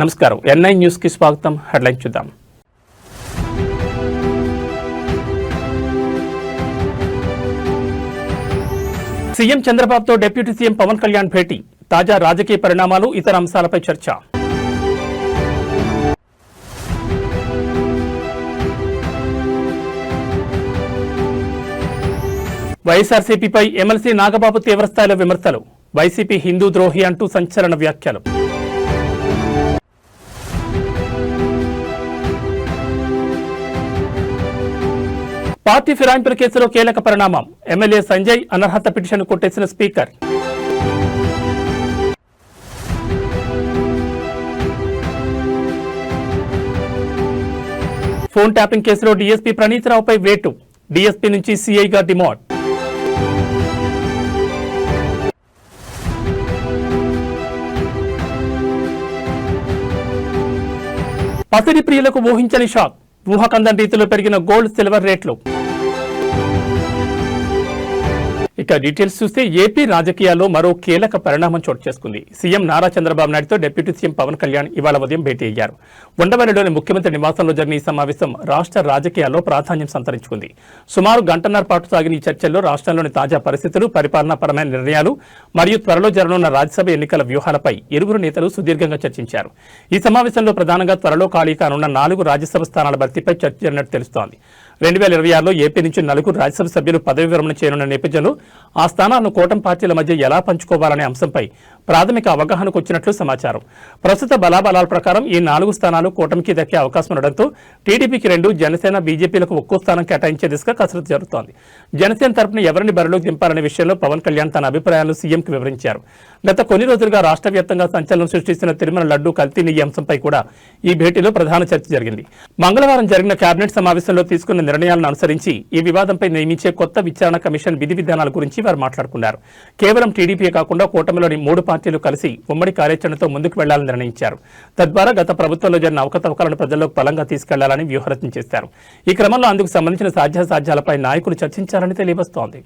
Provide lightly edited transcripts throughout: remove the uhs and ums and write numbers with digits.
నమస్కారం. N9 news కి స్వాగతం. హెడ్లైన్ చూద్దాం. సీఎం చంద్రబాబుతో డిప్యూటీ సీఎం పవన్ కళ్యాణ్ భేటీ. తాజా రాజకీయ పరిణామాలు, ఇతర అంశాలపై చర్చ. వైఎస్ఆర్సీపీపై ఎమ్మెల్సీ నాగబాబు తీవ్రస్థాయిలో విమర్శలు. వైసీపీ హిందూ ద్రోహి అంటూ సంచలన వ్యాఖ్యలు. పార్టీ ఫిరాయింపుల కేసులో కీలక పరిణామం. ఎమ్మెల్యే సంజయ్ అనర్హత పిటిషన్ కొట్టేసిన స్పీకర్. ఫోన్ ట్యాపింగ్ కేసులో డీఎస్పీ ప్రణీతరావుపై వేటు. డీఎస్పీ నుంచి సీఐగా డిమాండ్. పసిడి ప్రియులకు ఊహించని షాక్. ఊహకందని రీతిలో పెరిగిన గోల్డ్ సిల్వర్ రేట్లు. ఇక డీటెయిల్స్ చూస్తే ఏపీ రాజకీయాల్లో మరో కీలక పరిణామం చోటు చేసుకుంది. సీఎం నారా చంద్రబాబు నాయుడుతో డిప్యూటీ సీఎం పవన్ కళ్యాణ్ ఇవాళ ఉదయం భేటీ అయ్యారు. ఉండవల్లిలోని ముఖ్యమంత్రి నివాసంలో జరిగిన ఈ సమావేశం రాష్ట్ర రాజకీయాల్లో ప్రాధాన్యం సంతరించుకుంది. సుమారు గంటన్నర పాటు సాగిన ఈ చర్చల్లో రాష్ట్రంలోని తాజా పరిస్థితులు, పరిపాలనాపరమైన నిర్ణయాలు మరియు త్వరలో జరగనున్న రాజ్యసభ ఎన్నికల వ్యూహాలపై ఇరువురు నేతలు సుదీర్ఘంగా చర్చించారు. ఈ సమావేశంలో ప్రధానంగా త్వరలో ఖాళీ కానున్న 4 రాజ్యసభ స్థానాల భర్తీపై చర్చ జరిగినట్టు తెలుస్తోంది. 2026లో ఏపీ నుంచి 4 రాజ్యసభ సభ్యులు పదవి విరమణ చేయనున్న నేపథ్యంలో ఆ స్థానాలను కూటమి పార్టీల మధ్య ఎలా పంచుకోవాలనే అంశంపై ప్రాథమిక అవగాహనకు వచ్చినట్లు సమాచారం. ప్రస్తుత బలాబలాల ప్రకారం ఈ 4 స్థానాలు కూటమికి దక్కే అవకాశం ఉండడంతో టీడీపీకి 2, జనసేన, బీజేపీలకు ఒక్కో స్థానం కేటాయించే దిశగా కసరత్తు జరుగుతోంది. జనసేన తరపున ఎవరిని బరిలోకి దింపాలనే విషయంలో పవన్ కళ్యాణ్ తన అభిప్రాయాలను సీఎంకి వివరించారు. గత కొన్ని రోజులుగా రాష్ట్ర వ్యాప్తంగా సంచలనం సృష్టిస్తున్న తిరుమల లడ్డూ కల్తీ నెయ్యి అంశంపై కూడా ఈ భేటీలో ప్రధాన చర్చ జరిగింది. మంగళవారం జరిగిన కేబినెట్ సమావేశంలో తీసుకున్న నిర్ణయాలను అనుసరించి ఈ వివాదంపై నియమించే కొత్త విచారణ కమిషన్ విధి విధానాల గురించి వారు మాట్లాడుకున్నారు. కేవలం టీడీపీ కాకుండా కూటమిలోని 3 పార్టీలు కలిసి ఉమ్మడి కార్యాచరణతో ముందుకు వెళ్లాలని నిర్ణయించారు. తద్వారా గత ప్రభుత్వంలో జరిగిన అవకతవకలను ప్రజల్లోకి బలంగా తీసుకెళ్లాలని వ్యూహరచన చేశారు. ఈ క్రమంలో అందుకు సంబంధించిన సాధ్యాసాధ్యాలపై నాయకులు చర్చించారని తెలియవస్తోంది.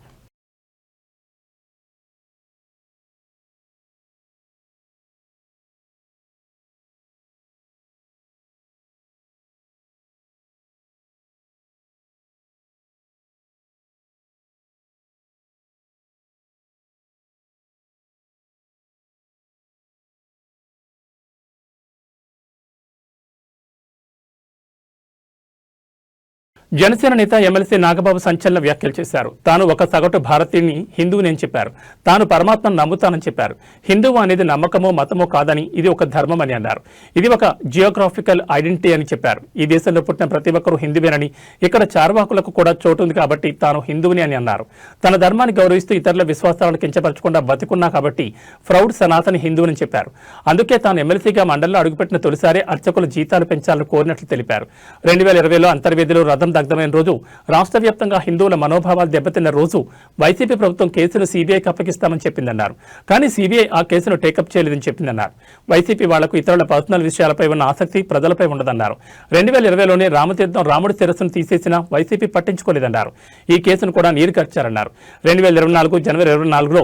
జనసేన నేత ఎమ్మెల్సీ నాగబాబు సంచలన వ్యాఖ్యలు చేశారు. తాను ఒక సగటు భారతీయుని, హిందువుని అని చెప్పారు. తాను పరమాత్మను నమ్ముతానని చెప్పారు. హిందువు అనేది నమ్మకమో మతమో కాదని, ఇది ఒక ధర్మం అని అన్నారు. ఇది ఒక జియోగ్రాఫికల్ ఐడెంటిటీ అని చెప్పారు. ఈ దేశంలో పుట్టిన ప్రతి ఒక్కరూ హిందువేనని, ఇక్కడ చార్వాకులకు కూడా చోటు ఉంది కాబట్టి తాను హిందువుని అని అన్నారు. తన ధర్మాన్ని గౌరవిస్తూ ఇతరుల విశ్వాసాలను కించపరచకుండా బతికున్నా కాబట్టి ప్రౌఢ్ సనాతని హిందువుని చెప్పారు. అందుకే తాను ఎమ్మెల్సీగా మండలిలో అడుగుపెట్టిన తొలిసారే అర్చకుల జీతాలు పెంచాలని కోరినట్లు తెలిపారు. 2020లో అంతర్వేదిలో రథం దగ్ధమైన రోజు, రాష్ట్ర వ్యాప్తంగా హిందువుల మనోభావాలు దెబ్బతిన్న రోజు వైసీపీ ప్రభుత్వం కేసును సీబీఐకి అప్పగిస్తామని చెప్పిందన్నారు. కానీ సీబీఐ ఆ కేసును టేకప్ చేయలేదని చెప్పిందన్నారు. వైసీపీ వాళ్లకు ఇతరుల పర్సనల్ విషయాలపై ఉన్న ఆసక్తి ప్రజలపై ఉండదన్నారు. 2020లోనే రామతీర్థం రాముడి శిరస్సును తీసేసినా వైసీపీ పట్టించుకోలేదన్నారు. ఈ కేసును కూడా నీరు కర్చారన్నారు. 2024 జనవరి 24లో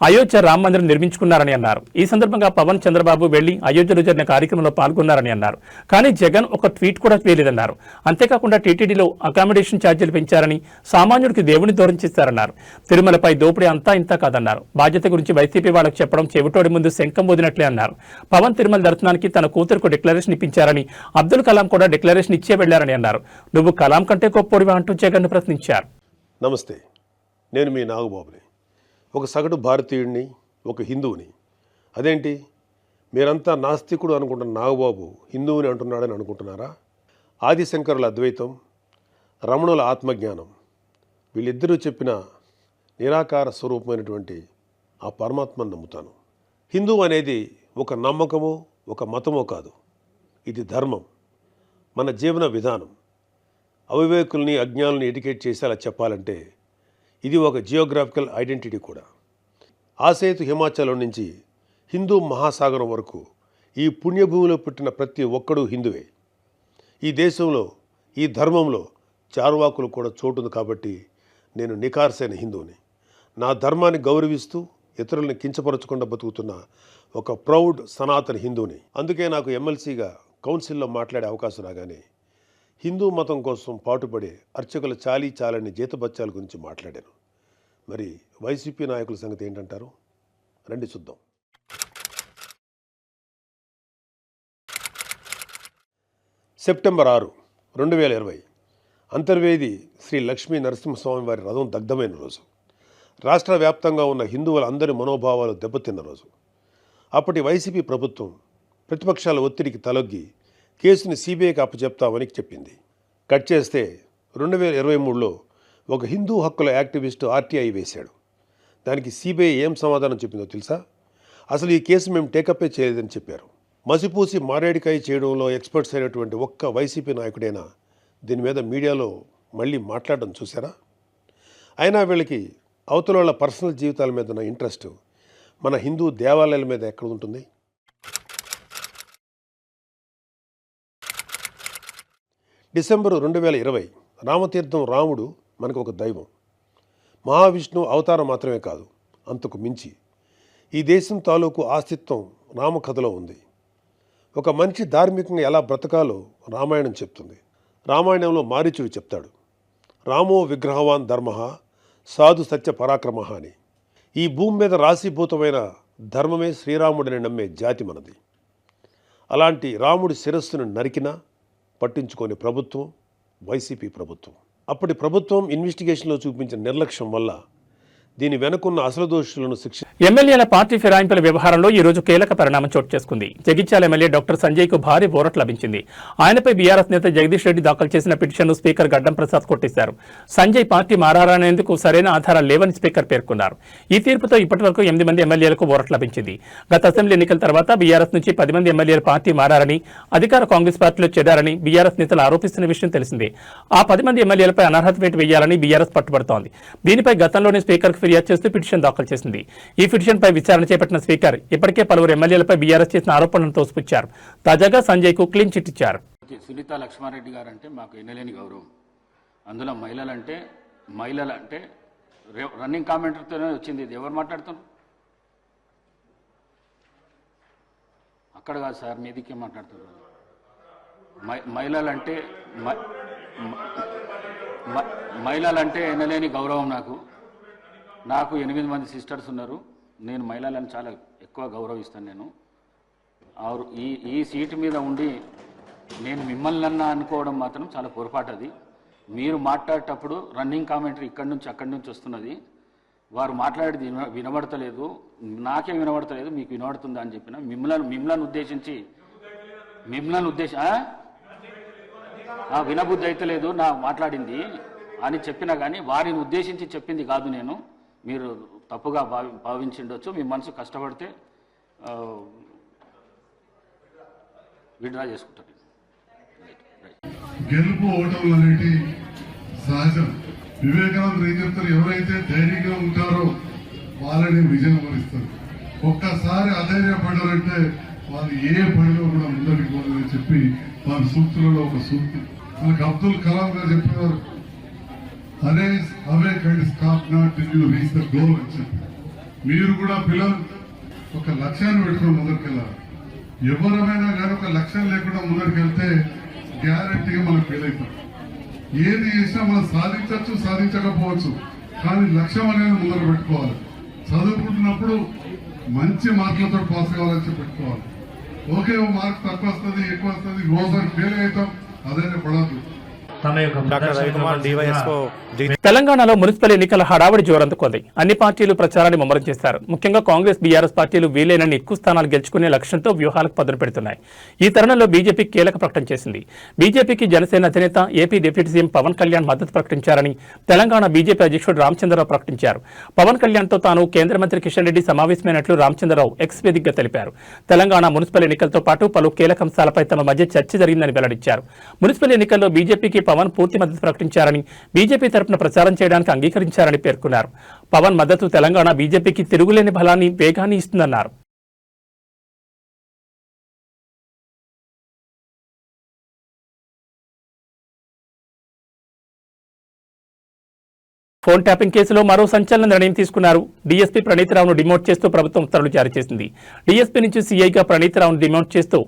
అయోధ్య రామ మందిరం నిర్మించుకున్నారని అన్నారు. ఈ సందర్భంగా పవన్, చంద్రబాబు వెళ్లి అయోధ్యలో జరిగిన కార్యక్రమంలో పాల్గొన్నారని అన్నారు. కానీ జగన్ ఒక ట్వీట్ కూడా వేయలేదన్నారు. అంతేకాకుండా టీటీడీలో అకామిడేషన్ ఛార్జీలు పెంచారని, సామాన్యుడికి దేవుని దూరం చేశారన్నారు. తిరుమలపై దోపిడీ అంతా ఇంతా కాదన్నారు. బాధ్యత గురించి వైసీపీ వాళ్ళకు చెప్పడం చెవిటోడి ముందు శంఖం వదినట్లే అన్నారు. పవన్ తిరుమల దర్శనానికి తన కూతురుకు డిక్లరేషన్ ఇప్పించారని, అబ్దుల్ కలాం కూడా డిక్లరేషన్ ఇచ్చే వెళ్లారని అన్నారు. నువ్వు కలాం కంటే గొప్పోడివా అంటూ జగన్ ప్రశ్నించారు. నమస్తే, నేను మీ నాగబాబుని. ఒక సగటు భారతీయుడిని, ఒక హిందువుని. అదేంటి మీరంతా నాస్తికుడు అనుకుంటున్న నాగబాబు హిందువుని అంటున్నాడని అనుకుంటున్నారా? ఆదిశంకరుల అద్వైతం, రమణుల ఆత్మజ్ఞానం, వీళ్ళిద్దరూ చెప్పిన నిరాకార స్వరూపమైనటువంటి ఆ పరమాత్మను నమ్ముతాను. హిందువు అనేది ఒక నమ్మకమో ఒక మతమో కాదు, ఇది ధర్మం, మన జీవన విధానం. అవివేకుల్ని, అజ్ఞానుల్ని ఎడ్యుకేట్ చేసేలా చెప్పాలంటే ఇది ఒక జియోగ్రాఫికల్ ఐడెంటిటీ కూడా. ఆసేతు హిమాచలం నుంచి హిందూ మహాసాగరం వరకు ఈ పుణ్యభూమిలో పుట్టిన ప్రతి ఒక్కడూ హిందువే. ఈ దేశంలో, ఈ ధర్మంలో చార్వాకులు కూడా చోటుంది కాబట్టి నేను నికార్సైన హిందువుని. నా ధర్మాన్ని గౌరవిస్తూ ఇతరుల్ని కించపరచకుండా బతుకుతున్న ఒక ప్రౌడ్ సనాతన హిందూని. అందుకే నాకు ఎమ్మెల్సీగా కౌన్సిల్లో మాట్లాడే అవకాశం రాగానే హిందూ మతం కోసం పాటుపడే అర్చకుల చాలీ చాలని జీతబత్యాల గురించి మాట్లాడాను. మరి వైసీపీ నాయకుల సంగతి ఏంటంటారు? రండి చూద్దాం. సెప్టెంబర్ 6, 2020 అంతర్వేది శ్రీ లక్ష్మీ నరసింహస్వామి వారి రథం దగ్ధమైన రోజు. రాష్ట్ర వ్యాప్తంగా ఉన్న హిందువులందరి మనోభావాలు దెబ్బతిన్న రోజు. అప్పటి వైసీపీ ప్రభుత్వం ప్రతిపక్షాల ఒత్తిడికి తలొగ్గి కేసుని సిబిఐకి అప్పచెప్తామని చెప్పింది. కట్ చేస్తే 2023లో ఒక హిందూ హక్కుల యాక్టివిస్టు ఆర్టీఐ వేశాడు. దానికి సిబిఐ ఏం సమాధానం చెప్పిందో తెలుసా? అసలు ఈ కేసు మేము టేకప్పే చేయలేదని చెప్పారు. మసిపూసి మారేడికాయ చేయడంలో ఎక్స్పర్ట్స్ అయినటువంటి ఒక్క వైసీపీ నాయకుడైనా దీని మీద మీడియాలో మళ్ళీ మాట్లాడడం చూసారా? అయినా వీళ్ళకి అవతల వాళ్ళ పర్సనల్ జీవితాల మీద ఉన్న ఇంట్రెస్ట్ మన హిందూ దేవాలయాల మీద ఎక్కడ ఉంటుంది? డిసెంబరు 2020 రామతీర్థం రాముడు మనకు ఒక దైవం. మహావిష్ణువు అవతారం మాత్రమే కాదు, అంతకు మించి ఈ దేశం తాలూకు ఆస్తిత్వం రామకథలో ఉంది. ఒక మనిషి ధార్మికంగా ఎలా బ్రతకాలో రామాయణం చెప్తుంది. రామాయణంలో మారీచుడు చెప్తాడు, రామో విగ్రహవాన్ ధర్మ సాధు సత్య పరాక్రమ అని. ఈ భూమి మీద రాశీభూతమైన ధర్మమే శ్రీరాముడిని నమ్మే జాతి మనది. అలాంటి రాముడి శిరస్సును నరికినా పట్టించుకోని ప్రభుత్వం వైసీపీ ప్రభుత్వం. అప్పటి ప్రభుత్వం ఇన్వెస్టిగేషన్లో చూపించిన నిర్లక్ష్యం వల్ల దీని వెనుకున్న అసలు దోషులను ఎమ్మెల్యేల పార్టీ ఫిరాయింపుల వ్యవహారంలో ఈ రోజు కీలక పరిణామం చోటు చేసుకుంది. జగిత్యాల ఎమ్మెల్యే డాక్టర్ సంజయ్కు భారీ ఊరట లభించింది. ఆయనపై బీఆర్ఎస్ నేత జగదీష్ రెడ్డి దాఖలు చేసిన పిటిషన్ను స్పీకర్ గడ్డం ప్రసాద్ కొట్టేశారు. సంజయ్ పార్టీ మారారనేందుకు సరైన ఆధారాలు లేవని స్పీకర్ పేర్కొన్నారు. ఈ తీర్పుతో ఇప్పటివరకు 8 మంది ఎమ్మెల్యేలకు ఊరట లభించింది. గత అసెంబ్లీ ఎన్నికల తర్వాత బీఆర్ఎస్ నుంచి 10 మంది ఎమ్మెల్యేలు పార్టీ మారారని, అధికార కాంగ్రెస్ పార్టీలో చేరారని బీఆర్ఎస్ నేతలు ఆరోపిస్తున్న విషయం తెలిసిందే. ఆ 10 మంది ఎమ్మెల్యేలపై అనర్హత వేటు వేయాలని బీఆర్ఎస్ పట్టుబడుతోంది. దీనిపై గతంలోనే స్పీకర్ ఫిర్యాదు చేస్తూ పిటిషన్ దాఖలు చేసింది. ఈ పిటిషన్పై విచారణ చేపట్టిన స్పీకర్ ఇప్పటికే పలువురు ఎమ్మెల్యేలపై బీఆర్ఎస్ చేసిన ఆరోపణలను తోసిపుచ్చారు. తాజాగా సంజయ్కు క్లీన్ చిట్ ఇచ్చారు. సునీత లక్ష్మారెడ్డి గారు అంటే మాకు ఎన్నలేని గౌరవం. అందులో మహిళలంటే రన్నింగ్ కామెంటర్తోనే వచ్చింది. ఇది ఎవరు మాట్లాడుతున్నారు? అక్కడ కాదు సార్, మీదికే మాట్లాడుతున్నారు. మహిళలంటే ఎన్నలేని గౌరవం నాకు 8 మంది సిస్టర్స్ ఉన్నారు. నేను మహిళలను చాలా ఎక్కువ గౌరవిస్తాను. నేను ఈ సీటు మీద ఉండి నేను మిమ్మల్ని అనుకోవడం మాత్రం చాలా పొరపాటు. అది మీరు మాట్లాడేటప్పుడు రన్నింగ్ కామెంటరీ ఇక్కడి నుంచి అక్కడి నుంచి వస్తున్నది. వారు మాట్లాడేది వినబడతలేదు, నాకే వినబడతలేదు, మీకు వినబడుతుందా అని చెప్పిన. మిమ్మల్ని ఉద్దేశించి వినబుద్ధి అయితే లేదు నా మాట్లాడింది అని చెప్పినా కానీ వారిని ఉద్దేశించి చెప్పింది కాదు. నేను మీరు తప్పుగా భావించిండొచ్చు. మీ మనసు కష్టపడితే విడ్రా చేసుకుంటారు. గెలుపు ఓటములు అనేటి సహజం. వివేకానందులు ఏం చెప్తారు? ఎవరైతే ధైర్యంగా ఉంటారో వాళ్ళని విజయం వరిస్తారు. ఒక్కసారి అధైర్యపడ్డారంటే వాళ్ళు ఏ పనిలో కూడా ముందరికి పోదని చెప్పి వారి సూక్తులలో ఒక సూక్తి మనకు అబ్దుల్ కలాం గారు చెప్పేవారు, awake kind stop not till you reach the goal అని చెప్పి. మీరు కూడా పిల్లలు ఒక లక్ష్యాన్ని పెట్టుకుని ముందరికెళ్ళాలి. ఎవరమైనా కానీ ఒక లక్ష్యం లేకుండా ముందరికెళ్తే గ్యారెంటీగా మనం ఫెయిల్ అవుతాం. ఏది చేసినా మనం సాధించవచ్చు, సాధించకపోవచ్చు, కానీ లక్ష్యం అనేది ముందర పెట్టుకోవాలి. చదువుకుంటున్నప్పుడు మంచి మార్కులతో పాస్ కావాలని చెప్పి పెట్టుకోవాలి. ఓకే, మార్క్ తక్కువ వస్తుంది, ఎక్కువ వస్తుంది, రోజు ఫెయిల్ అవుతాం, అదైనా పడద్దు. తెలంగాణలో మున్సిపల్ ఎన్నికల హడావుడి జోరందుకుంది. అన్ని పార్టీలు ప్రచారాన్ని ముమ్మరం చేశారు. ముఖ్యంగా కాంగ్రెస్, బీఆర్ఎస్ పార్టీలు వీలైనన్ని ఎక్కువ స్థానాలు గెలుచుకునే లక్ష్యంతో వ్యూహాలకు పదును పెడుతున్నాయి. ఈ తరుణంలో బీజేపీ కీలక ప్రకటన చేసింది. బీజేపీకి జనసేన అధినేత AP deputy CM Pawan Kalyan మద్దతు ప్రకటించారని తెలంగాణ బీజేపీ అధ్యక్షుడు రామచంద్రరావు ప్రకటించారు. పవన్ కళ్యాణ్తో తాను కేంద్ర మంత్రి కిషన్ రెడ్డి సమావేశమైనట్లు రామచంద్రరావు ఎక్స్ వేదికగా తెలిపారు. తెలంగాణ మున్సిపల్ ఎన్నికలతో పాటు పలు కీలక అంశాలపై తమ మధ్య చర్చ జరిగిందని వెల్లడించారు. మున్సిపల్ ఎన్నికల్లో బీజేపీకి పవన్ పూర్తి మద్దతు ప్రకటించారని, బీజేపీ తరపున ప్రచారం చేయడానికి అంగీకరించారని పేర్కొన్నారు. పవన్ మద్దతు తెలంగాణ బీజేపీకి తిరుగులేని బలాన్ని, వేగాన్ని ఇస్తుందన్నారు. ఫోన్ ట్యాపింగ్ కేసులో మరో సంచలన నిర్ణయం తీసుకున్నారు. డీఎస్పీ ప్రణీతరావును డిమోట్ చేస్తూ ప్రభుత్వం ఉత్తర్వులు జారీ చేసింది. డీఎస్పీ నుంచి సీఐగా ప్రణీతరావును డిమోట్ చేస్తూ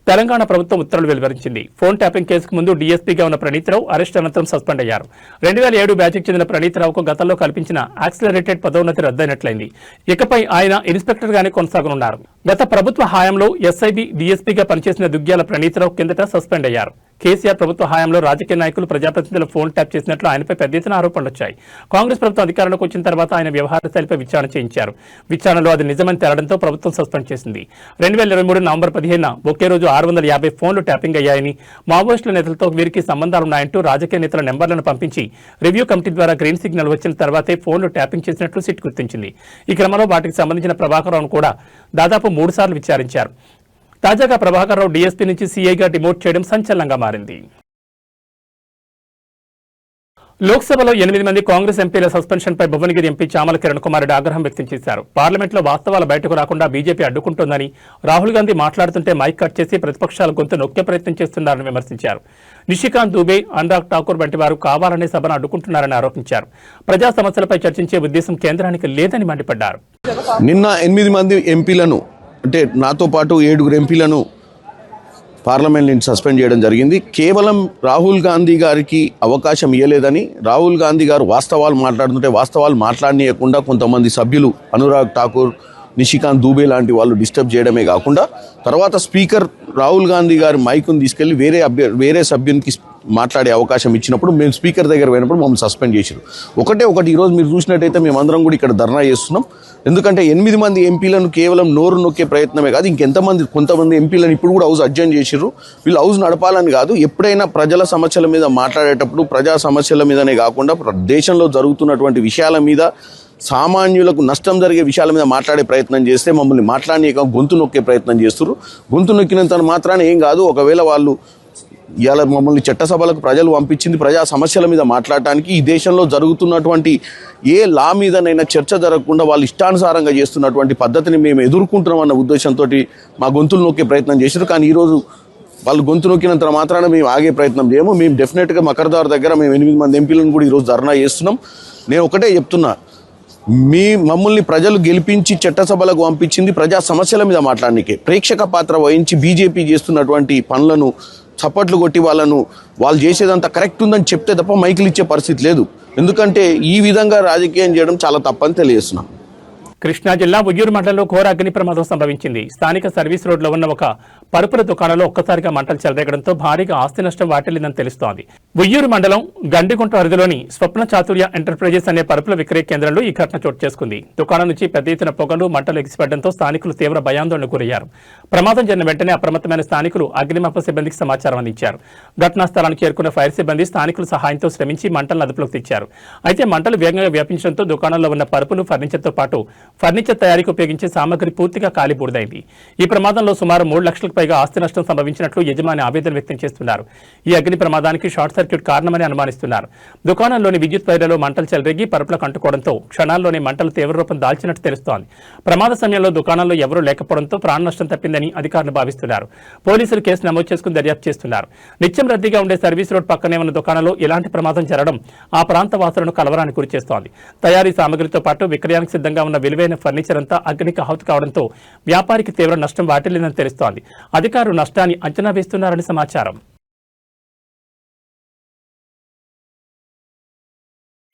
తెలంగాణ ప్రభుత్వం ఉత్తర్వులు వెలువరించింది. ఫోన్ ట్యాపింగ్ కేసుకు ముందు డీఎస్పీగా ఉన్న ప్రణీతరావు అరెస్ట్ అనంతరం సస్పెండ్ అయ్యారు. 2007 బ్యాచ్కి చెందిన ప్రణీతరావుకు గతంలో కల్పించిన యాక్సిలరేటెడ్ పదోన్నతి రద్దయినట్లయింది. ఇకపై ఆయన ఇన్స్పెక్టర్గానే కొనసాగనున్నారు. గత ప్రభుత్వ హయాంలో ఎస్ఐబి డీఎస్పీగా పనిచేసిన దుగ్గ్యాల ప్రణీతరావు కిందట సస్పెండ్ అయ్యారు. కేసీఆర్ ప్రభుత్వ హయాంలో రాజకీయ నాయకులు ప్రజాప్రతినిధులు ఫోన్ ట్యాప్ చేసినట్లు ఆయనపై పెద్ద ఎత్తున ఆరోపణలు వచ్చాయి. కాంగ్రెస్ ప్రభుత్వం అధికారంలోకి వచ్చిన తర్వాత ఆయన వ్యవహార శైలిపై విచారణ చేయించారు. విచారణలో అది నిజమని తేలడంతో ప్రభుత్వం సస్పెండ్ చేసింది. 2023 నవంబర్ 15న ఒకే రోజు 650 ఫోన్లు ట్యాపింగ్ అయ్యాయని, మావోయిస్టుల నేతలతో వీరికి సంబంధాలున్నాయంటూ రాజకీయ నేతల నెంబర్లను పంపించి రివ్యూ కమిటీ ద్వారా గ్రీన్ సిగ్నల్ వచ్చిన తర్వాతే ఫోన్లు ట్యాపింగ్ చేసినట్లు సిట్ గుర్తించింది. ఈ క్రమంలో వాటికి సంబంధించిన ప్రభాకర్ కూడా దాదాపు 3 సార్లు విచారించారు. తాజాగా ప్రభాకర్ రావు డీఎస్పీ నుంచి సీఐగా డిమోట్ చేయడం సంచలనంగా మారింది. లోక్సభలో 8 మంది కాంగ్రెస్ ఎంపీల సస్పెన్షన్పై భువనగిరి ఎంపీ చామల కిరణ్ కుమార్ రెడ్డి ఆగ్రహం వ్యక్తం చేశారు. పార్లమెంట్లో వాస్తవాలు బయటకు రాకుండా బీజేపీ అడ్డుకుంటోందని, రాహుల్ గాంధీ మాట్లాడుతుంటే మైక్ కట్ చేసి ప్రతిపక్షాల గొంతు నొక్కే ప్రయత్నం చేస్తున్నారని విమర్శించారు. నిషికాంత్ దూబే, అనురాగ్ ఠాకూర్ వంటి వారు కావాలనే సభను అడ్డుకుంటున్నారని ఆరోపించారు. ప్రజా సమస్యలపై చర్చించే ఉద్దేశం కేంద్రానికి లేదని మండిపడ్డారు. నిన్న 8 మంది ఎంపీలను, అంటే నాతో పాటు 7 ఎంపీలను పార్లమెంట్ నుంచి సస్పెండ్ చేయడం జరిగింది. కేవలం రాహుల్ గాంధీ గారికి అవకాశం ఇవ్వలేదని, రాహుల్ గాంధీ గారు వాస్తవాలు మాట్లాడుతుంటే వాస్తవాలు మాట్లాడనీయకుండా కొంతమంది సభ్యులు అనురాగ్ ఠాకూర్, నిషికాంత్ దూబే లాంటి వాళ్ళు డిస్టర్బ్ చేయడమే కాకుండా తర్వాత స్పీకర్ రాహుల్ గాంధీ గారి మైకును తీసుకెళ్లి వేరే సభ్యునికి మాట్లాడే అవకాశం ఇచ్చినప్పుడు మేము స్పీకర్ దగ్గర పోయినప్పుడు మమ్మల్ని సస్పెండ్ చేశారు. ఒకటి ఈరోజు మీరు చూసినట్టయితే మేమందరం కూడా ఇక్కడ ధర్నా చేస్తున్నాం. ఎందుకంటే 8 మంది ఎంపీలను కేవలం నోరు నొక్కే ప్రయత్నమే కాదు, కొంతమంది ఎంపీలను ఇప్పుడు కూడా హౌస్ అడ్జర్న్ చేసిర్రు. వీళ్ళు హౌస్ నడపాలని కాదు, ఎప్పుడైనా ప్రజల సమస్యల మీద మాట్లాడేటప్పుడు ప్రజా సమస్యల మీదనే కాకుండా దేశంలో జరుగుతున్నటువంటి విషయాల మీద, సామాన్యులకు నష్టం జరిగే విషయాల మీద మాట్లాడే ప్రయత్నం చేస్తే మమ్మల్ని మాట్లాడనీయక గొంతు నొక్కే ప్రయత్నం చేస్తున్నారు. గొంతు నొక్కినంత మాత్రాన ఏం కాదు. ఒకవేళ వాళ్ళు ఇవాళ మమ్మల్ని చట్టసభలకు ప్రజలు పంపించింది ప్రజా సమస్యల మీద మాట్లాడటానికి. ఈ దేశంలో జరుగుతున్నటువంటి ఏ లా మీదనైనా చర్చ జరగకుండా వాళ్ళు ఇష్టానుసారంగా చేస్తున్నటువంటి పద్ధతిని మేము ఎదుర్కొంటున్నాం అన్న ఉద్దేశంతో మా గొంతులు నొక్కే ప్రయత్నం చేశారు. కానీ ఈరోజు వాళ్ళు గొంతు నొక్కినంత మాత్రాన మేము ఆగే ప్రయత్నం చేయము. మేము డెఫినెట్గా మకర్దార్ దగ్గర మేము 8 మంది ఎంపీలను కూడా ఈరోజు ధర్నా చేస్తున్నాం. నేను ఒకటే చెప్తున్నా, మమ్మల్ని ప్రజలు గెలిపించి చట్టసభలకు పంపించింది ప్రజా సమస్యల మీద మాట్లాడడానికే. ప్రేక్షక పాత్ర వహించి బీజేపీ చేస్తున్నటువంటి పనులను చప్పట్లు కొట్టి వాళ్ళు చేసేదంతా కరెక్ట్ ఉందని చెప్తే తప్ప మైకులు ఇచ్చే పరిస్థితి లేదు. ఎందుకంటే ఈ విధంగా రాజకీయం చేయడం చాలా తప్పని తెలియజేస్తున్నాం. కృష్ణా జిల్లా ఉయ్యూరు మండలంలో ఘోర అగ్ని ప్రమాదం సంభవించింది. స్థానిక సర్వీస్ రోడ్లో ఉన్న ఒక పరుపుల దుకాణంలో ఒక్కసారిగా మంటలు చెలరేగడంతో భారీగా ఆస్తి నష్టం వాటిల్లిందని తెలుస్తోంది. ఉయ్యూరు మండలం గండిగుంట పరిధిలోని స్వప్న చాతుర్య ఎంటర్ప్రైజెస్ అనే పరుపుల విక్రయ కేంద్రంలో ఈ ఘటన చోటు చేసుకుంది. దుకాణం నుంచి పెద్ద ఎత్తున పొగలు, మంటలు ఎగిసిపడడంతో స్థానికులు తీవ్ర భయాందోళనకు గురయ్యారు. ప్రమాదం జరిగిన వెంటనే అప్రమత్తమైన స్థానికులు అగ్నిమాపక సిబ్బందికి సమాచారం అందించారు. ఘటనా స్థలానికి చేరుకున్న ఫైర్ సిబ్బంది స్థానికుల సహాయంతో శ్రమించి మంటలను అదుపులోకి తెచ్చారు. అయితే మంటలు వేగంగా వ్యాపించడంతో దుకాణంలో ఉన్న పరుపులు, ఫర్నిచర్తో పాటు ఫర్నిచర్ తయారీకి ఉపయోగించే సామగ్రి పూర్తిగా కాలిబూడిదైంది. ఈ ప్రమాదంలో సుమారు 3 లక్షలకు పైగా ఆస్తి నష్టం సంభవించినట్లు యజమాని ఆవేదన వ్యక్తం చేస్తున్నారు. ఈ అగ్ని ప్రమాదానికి షార్ట్ సర్క్యూట్ కారణమని అనుమానిస్తున్నారు. దుకాణంలోని విద్యుత్ వైర్లలో మంటలు చెలరేగి పరుపులకు అంటుకోవడంతో క్షణాల్లోనే మంటలు తీవ్ర రూపం దాల్చినట్టు తెలుస్తోంది. ప్రమాద సమయంలో దుకాణంలో ఎవరూ లేకపోవడంతో ప్రాణ నష్టం తప్పిందని అధికారులు భావిస్తున్నారు. పోలీసులు కేసు నమోదు చేసుకుని దర్యాప్తు చేస్తున్నారు. నిత్యం రద్దీగా ఉండే సర్వీస్ రోడ్ పక్కనే ఉన్న దుకాణంలో ఇలాంటి ప్రమాదం జరగడం ఆ ప్రాంత వాసులను కలవరానికి గురిచేస్తోంది. తయారీ సామగ్రితో పాటు విక్రయానికి సిద్ధంగా ఉన్న విలువైన ఫర్నిచర్ అంతా అగ్నికి ఆహుతి కావడంతో వ్యాపారికి తీవ్ర నష్టం వాటిల్లిందని తెలుస్తోంది. అధికారులు నష్టాన్ని అంచనా వేస్తున్నారని సమాచారం.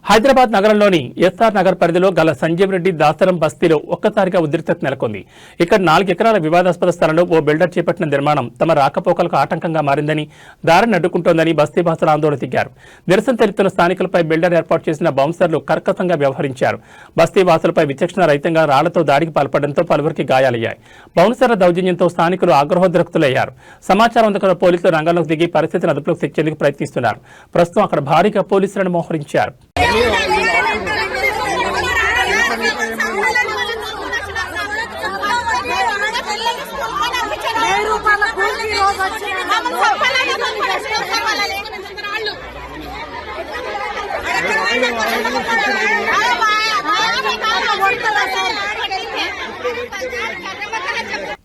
హైదరాబాద్ నగరంలోని ఎస్ఆర్ నగర్ పరిధిలో గల సంజీవ్ రెడ్డి దాసరం బస్తీలో ఒక్కసారిగా ఉద్రిక్తత నెలకొంది. ఇక్కడ 4 ఎకరాల వివాదాస్పద స్థలంలో ఓ బిల్డర్ చేపట్టిన నిర్మాణం తమ రాకపోకలకు ఆటంకంగా మారిందని, దారిని అడ్డుకుంటోందని బస్తీవాసులు ఆందోళన దిగారు. నిరసన తెలుపుతున్న స్థానికులపై బిల్డర్ ఏర్పాటు చేసిన బౌన్సర్లు కర్కశంగా వ్యవహరించారు. బస్తీవాసులపై విచక్షణ రహితంగా రాళ్లతో దాడికి పాల్పడడంతో పలువురికి గాయాలయ్యాయి. బౌన్సర్ల దౌర్జన్యంతో స్థానికులు ఆగ్రహోద్రక్తులయ్యారు. సమాచారం అందుకున్న పోలీసులు రంగంలోకి దిగి పరిస్థితిని అదుపులోకి తెచ్చేందుకు ప్రయత్నిస్తున్నారు. ప్రస్తుతం అక్కడ భారీగా పోలీసులను మోహరించారు.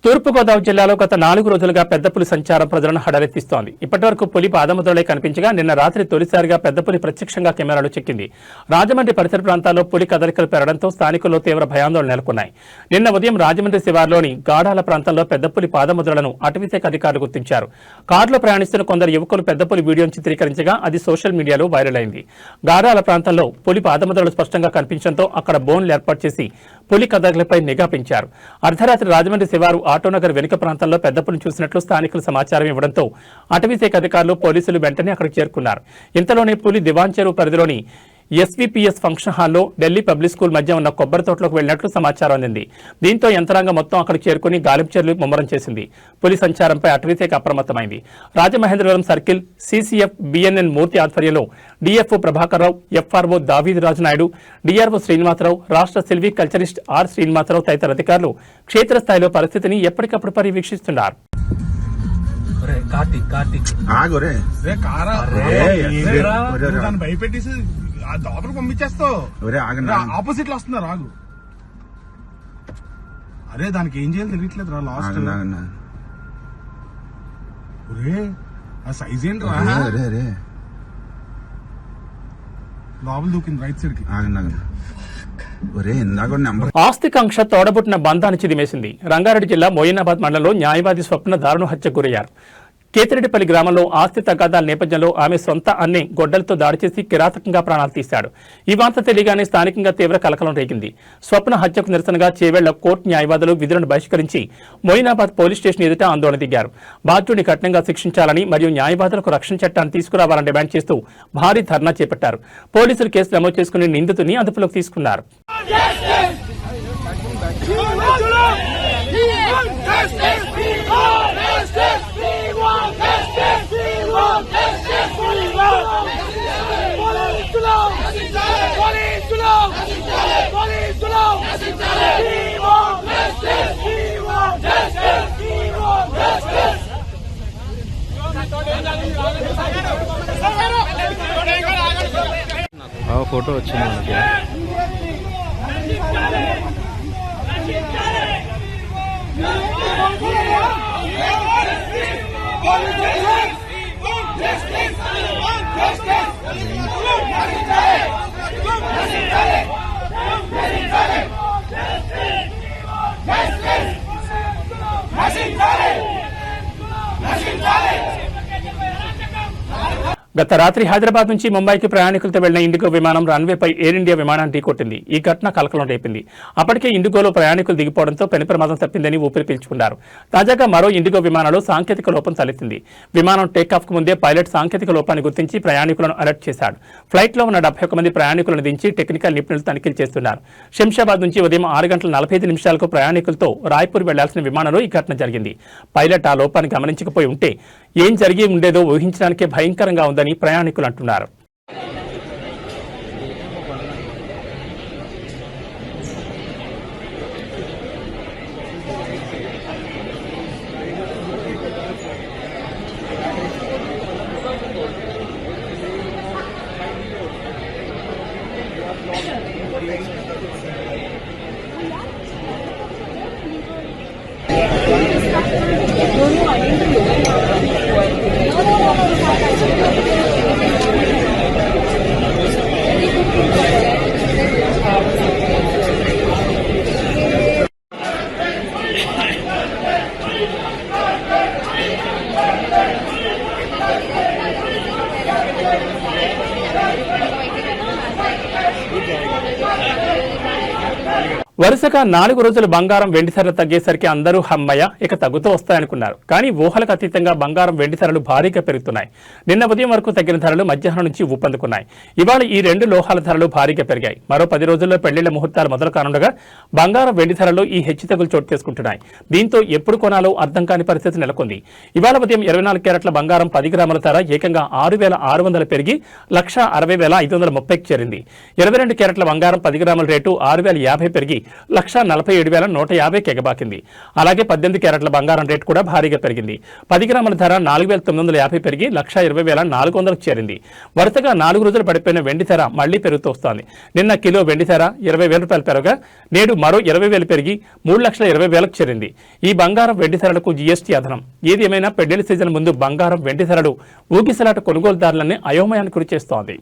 తూర్పుగోదావరి జిల్లాలో గత 4 రోజులుగా పెద్ద పులి సంచారం ప్రజలను హడలెత్తిస్తోంది. ఇప్పటివరకు పులి పాదముద్రలే కనిపించగా నిన్న రాత్రి తొలిసారిగా పెద్ద పులి ప్రత్యక్షంగా కెమెరాలో చిక్కింది. రాజమండ్రి పరిసర ప్రాంతాల్లో పులి కదలికలు పెరగడంతో స్థానికుల్లో తీవ్ర భయాందోళన నెలకొన్నాయి. నిన్న ఉదయం రాజమండ్రి శివార్లోని గాడాల ప్రాంతంలో పెద్ద పులి పాదముద్రలను అటవీశాఖ అధికారులు గుర్తించారు. కారులో ప్రయాణిస్తున్న కొందరు యువకులు పెద్ద పులి వీడియోను చిత్రీకరించగా అది సోషల్ మీడియాలో వైరల్ అయింది. గాడాల ప్రాంతంలో పులి పాదముద్రలు స్పష్టంగా కనిపించడంతో అక్కడ బోన్లు ఏర్పాటు చేసి పులి కదలికలపై నిఘా పెంచారు. అర్ధరాత్రి రాజమండ్రి శివారు ఆటోనగర్ వెనుక ప్రాంతంలో పెద్ద పులిని చూసినట్లు స్థానికులు సమాచారం ఇవ్వడంతో అటవీశాఖ అధికారులు పోలీసులు వెంటనే అక్కడికి చేరుకున్నారు. ఇంతలోనే పులి దివాన్ చెరువు పరిధిలోని ఎస్వీపీఎస్ ఫంక్షన్ హాల్లో ఢిల్లీ పబ్లిక్ స్కూల్ మధ్య ఉన్న కొబ్బరి తోటలోకి వెళ్లినట్లు సమాచారం అందింది. దీంతో యంత్రాంగం మొత్తం అక్కడికి చేరుకుని గాలింపు చర్యలు ముమ్మరం చేసింది. పులి సంచారంపై అటవీశాఖ అప్రమత్తమైంది. రాజమహేంద్రవరం సర్కిల్ సీసీఎఫ్ బిఎన్ఎన్ మూర్తి ఆధ్వర్యంలో డిఎఫ్ఓ ప్రభాకర్ రావు, ఎఫ్ఆర్ఓ దావీద్ రాజనాయుడు, డిఆర్ఓ శ్రీనివాసరావు, రాష్ట్ర సిల్వీ కల్చరిస్ట్ ఆర్ శ్రీనివాసరావు తదితర అధికారులు క్షేత్రస్థాయిలో పరిస్థితిని ఎప్పటికప్పుడు పర్యవేక్షిస్తున్నారు. భయపెట్టేసి లోపలికి పంపించేస్తావు. ఆపోజిట్ లో వస్తున్నారు రాగు. అరే దానికి ఏం చేయాలి తెలియట్లేదు రా. లాస్ట్ ఆ సైజ్ ఏంటి రా. లోపల దూకింది రైట్ సైడ్ కి. ఆస్తికాంక్ష తోడబుట్టిన బంధాన్ని చిదిమేసింది. రంగారెడ్డి జిల్లా మోయినాబాద్ మండలంలో న్యాయవాది స్వప్న దారుణ హత్యకు గురయ్యారు. కేతిరెడ్డిపల్లి గ్రామంలో ఆస్తి తగాదాల నేపథ్యంలో ఆమె సొంత అన్నే గొడ్డలతో దాడి చేసి కిరాతకంగా ప్రాణాలు తీశాడు. ఈ వార్త తెలియగానే స్థానికంగా తీవ్ర కలకలం రేగింది. స్వప్న హత్యకు నిరసనగా చేవెళ్ల కోర్టు న్యాయవాదులు విధులను బహిష్కరించి మోయినాబాద్ పోలీస్ స్టేషన్ ఎదుట ఆందోళన దిగారు. బాధ్యుడిని కఠినంగా శిక్షించాలని మరియు న్యాయవాదులకు రక్షణ చట్టాన్ని తీసుకురావాలని డిమాండ్ చేస్తూ భారీ ధర్నా చేపట్టారు. పోలీసులు కేసు నమోదు చేసుకుని నిందితుడిని అదుపులోకి తీసుకున్నారు. ఫోటో వచ్చింది మనకి. గత రాత్రి హైదరాబాద్ నుంచి ముంబైకి ప్రయాణికులతో వెళ్లిన ఇండిగో విమానం రన్వేపై ఎయిర్ ఇండియా విమానాన్ని ఢీకొట్టింది. ఈ ఘటన కలకలం రేపింది. అప్పటికే ఇండిగోలో ప్రయాణికులు దిగిపోవడంతో పెను ప్రమాదం తప్పిందని ఊపిరి పీల్చుకున్నారు. తాజాగా మరో ఇండిగో విమానంలో సాంకేతిక లోపం తలెత్తింది. విమానం టేకాఫ్కు ముందే పైలట్ సాంకేతిక లోపాన్ని గుర్తించి ప్రయాణికులను అలర్ట్ చేశాడు. ఫ్లైట్లో ఉన్న 71 మంది ప్రయాణికులను దించి టెక్నికల్ నిపుణులు తనిఖీలు చేస్తున్నారు. శంషాబాద్ నుంచి ఉదయం 6:45 రాయపూర్ రాయ్పూర్ వెళ్లాల్సిన విమానంలో ఈ ఘటన జరిగింది. పైలట్ ఆ లోపాన్ని గమనించకపోయి ఉంటే ఏం జరిగి ఉండేదో ఊహించడానికే భయంకరంగా ఉందని ప్రయాణికులు అంటున్నారు. వరుసగా 4 రోజులు బంగారం వెండి ధరలు తగ్గేసరికి అందరూ హమ్మయ్య ఇక తగ్గుతూ వస్తాయనుకున్నారు. కానీ ఊహలకు అతీతంగా బంగారం వెండి ధరలు భారీగా పెరుగుతున్నాయి. నిన్న ఉదయం వరకు తగ్గిన ధరలు మధ్యాహ్నం నుంచి ఊపందుకున్నాయి. ఇవాళ ఈ 2 లోహాల ధరలు భారీగా పెరిగాయి. మరో 10 రోజుల్లో పెళ్లిళ్ల ముహూర్తాలు మొదలు కానుండగా బంగారం వెండి ధరల్లో ఈ హెచ్చుతగ్గులు చోటు చేసుకుంటున్నాయి. దీంతో ఎప్పుడు కొనాలో అర్థం కాని పరిస్థితి నెలకొంది. ఇవాళ ఉదయం 24 క్యారెట్ల బంగారం 10 గ్రాముల ధర ఏకంగా 6,600 పెరిగి 1,60,530కి చేరింది. 22 క్యారెట్ల బంగారం 10 గ్రాముల రేటు 6,050 పెరిగి 1,47,150కి ఎగబాకింది. అలాగే 18 క్యారెట్ల బంగారం రేటు కూడా భారీగా పెరిగింది. 10 గ్రాముల ధర 4,950 పెరిగి 1,20,400కు చేరింది. వరుసగా 4 రోజులు పడిపోయిన వెండి ధర మళ్లీ పెరుగుతూ వస్తోంది. నిన్న కిలో వెండి ధర 20,000 రూపాయలు పెరగగా నేడు మరో 20,000 పెరిగి 3,20,000కు చేరింది. ఈ బంగారం వెండి ధరలకు జీఎస్టీ అదనం. ఏది ఏమైనా పెళ్లిళ్ల సీజన్ ముందు బంగారం వెండి ధరలు ఊగిసలాట కొనుగోలుదారులని అయోమయానికి గురిచేస్తోంది.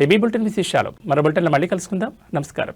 ఏబీ బులెటిన్ విశేషాలు మరో బులెటిన్లో మళ్ళీ కలుసుకుందాం. నమస్కారం.